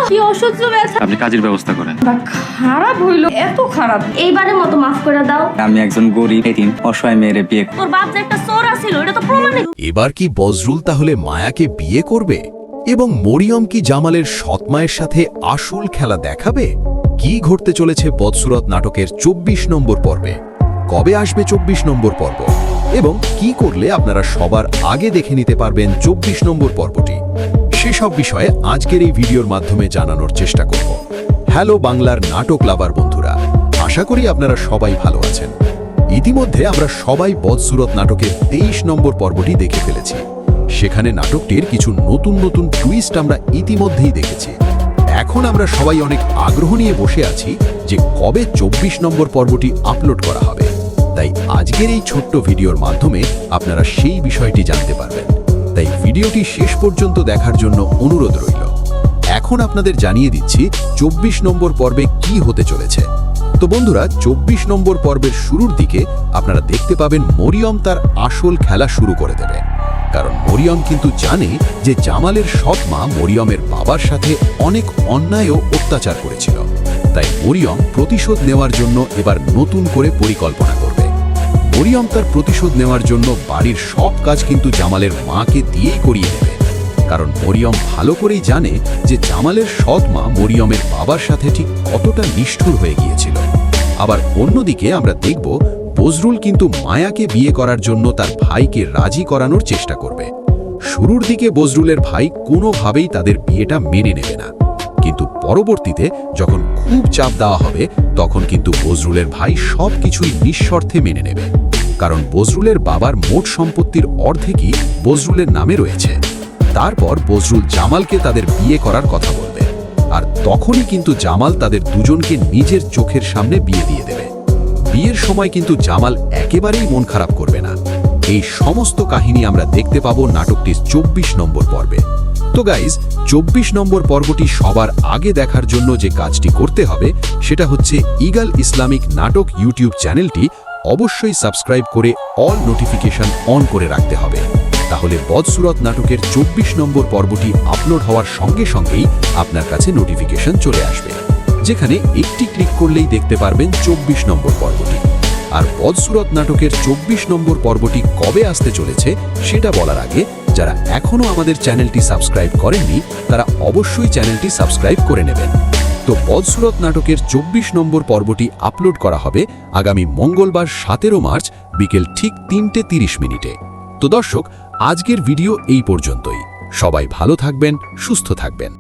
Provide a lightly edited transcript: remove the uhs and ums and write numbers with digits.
কি অসহ্য ব্যথা। আপনি কাজের ব্যবস্থা করেন। খারাপ হইলো, এত খারাপ। এইবারের মতো মাফ করে দাও। আমি একজন গরিব এতিম অসহায় মেয়েরে বিয়ে। তোর বাপ যে একটা চোর ছিল, এটা তো প্রমাণিত। এবার কি বজরুল তাহলে মায়াকে বিয়ে করবে এবং মরিয়ম কি জামালের সৎ মায়ের সাথে আসল খেলা দেখাবে? কি ঘটতে চলেছে বদসুরত নাটকের ২৪ নম্বর পর্বে? কবে আসবে ২৪ নম্বর পর্ব এবং কি করলে আপনারা সবার আগে দেখে নিতে পারবেন ২৪ নম্বর পর্বটি? সেসব বিষয়ে আজকের এই ভিডিওর মাধ্যমে জানানোর চেষ্টা করব। হ্যালো বাংলার নাটক লাভার বন্ধুরা, আশা করি আপনারা সবাই ভালো আছেন। ইতিমধ্যে আমরা সবাই বদসুরত নাটকের ২৩ নম্বর পর্বটি দেখে ফেলেছি। সেখানে নাটকটির কিছু নতুন নতুন টুইস্ট আমরা ইতিমধ্যেই দেখেছি। এখন আমরা সবাই অনেক আগ্রহ নিয়ে বসে আছি যে কবে ২৪ নম্বর পর্বটি আপলোড করা হবে। তাই আজকের এই ছোট্ট ভিডিওর মাধ্যমে আপনারা সেই বিষয়টি জানতে পারবেন। তাই ভিডিওটি শেষ পর্যন্ত দেখার জন্য অনুরোধ রইল। এখন আপনাদের জানিয়ে দিচ্ছি ২৪ নম্বর পর্বে কি হতে চলেছে। তো বন্ধুরা, ২৪ নম্বর পর্বের শুরুর দিকে আপনারা দেখতে পাবেন মরিয়ম তার আসল খেলা শুরু করে দেবে। কারণ মরিয়ম কিন্তু জানে যে জামালের সৎ মা মরিয়মের বাবার সাথে অনেক অন্যায় ও অত্যাচার করেছিল। তাই মরিয়ম প্রতিশোধ নেওয়ার জন্য এবার নতুন করে পরিকল্পনা করবে। মরিয়ম তার প্রতিশোধ নেওয়ার জন্য বাড়ির সব কাজ কিন্তু জামালের মাকে দিয়েই করিয়ে নেবে। কারণ মরিয়ম ভালো করেই জানে যে জামালের সৎ মা মরিয়মের বাবার সাথে ঠিক কতটা নিষ্ঠুর হয়ে গিয়েছিল। আবার অন্যদিকে আমরা দেখব বজরুল কিন্তু মায়াকে বিয়ে করার জন্য তার ভাইকে রাজি করানোর চেষ্টা করবে। শুরুর দিকে বজরুলের ভাই কোনোভাবেই তাদের বিয়েটা মেনে নেবে না, কিন্তু পরবর্তীতে যখন খুব চাপ দেওয়া হবে তখন কিন্তু বজরুলের ভাই সব কিছুই নিঃশর্তে মেনে নেবে। কারণ বজরুলের বাবার মোট সম্পত্তির অর্ধেকই বজরুলের নামে রয়েছে। তারপর বজরুল জামালকে তাদের বিয়ে করার কথা বলবে, আর তখনই কিন্তু জামাল তাদের দুজনকে নিজের চোখের সামনে বিয়ে দিয়ে দেবে। বিয়ের সময় কিন্তু জামাল একেবারেই মন খারাপ করবে না। এই সমস্ত কাহিনী আমরা দেখতে পাবো নাটকটির ২৪ নম্বর পর্বে। তো গাইজ, ২৪ নম্বর পর্বটি সবার আগে দেখার জন্য যে কাজটি করতে হবে সেটা হচ্ছে ইগল ইসলামিক নাটক ইউটিউব চ্যানেলটি অবশ্যই সাবস্ক্রাইব করে অল নোটিফিকেশন অন করে রাখতে হবে। তাহলে বদসুরত নাটকের ২৪ নম্বর পর্বটি আপলোড হওয়ার সঙ্গে সঙ্গেই আপনার কাছে নোটিফিকেশন চলে আসবে, যেখানে একটি ক্লিক করলেই দেখতে পারবেন ২৪ নম্বর পর্বটি। আর বদসুরত নাটকের ২৪ নম্বর পর্বটি কবে আসতে চলেছে সেটা বলার আগে যারা এখনও আমাদের চ্যানেলটি সাবস্ক্রাইব করেননি তারা অবশ্যই চ্যানেলটি সাবস্ক্রাইব করে নেবেন। তো বদসুরত নাটকের ২৪ নম্বর পর্বটি আপলোড করা হবে আগামী মঙ্গলবার ১৭ মার্চ বিকেল ঠিক ৩:৩০ মিনিটে। তো দর্শক, আজকের ভিডিও এই পর্যন্তই। সবাই ভালো থাকবেন, সুস্থ থাকবেন।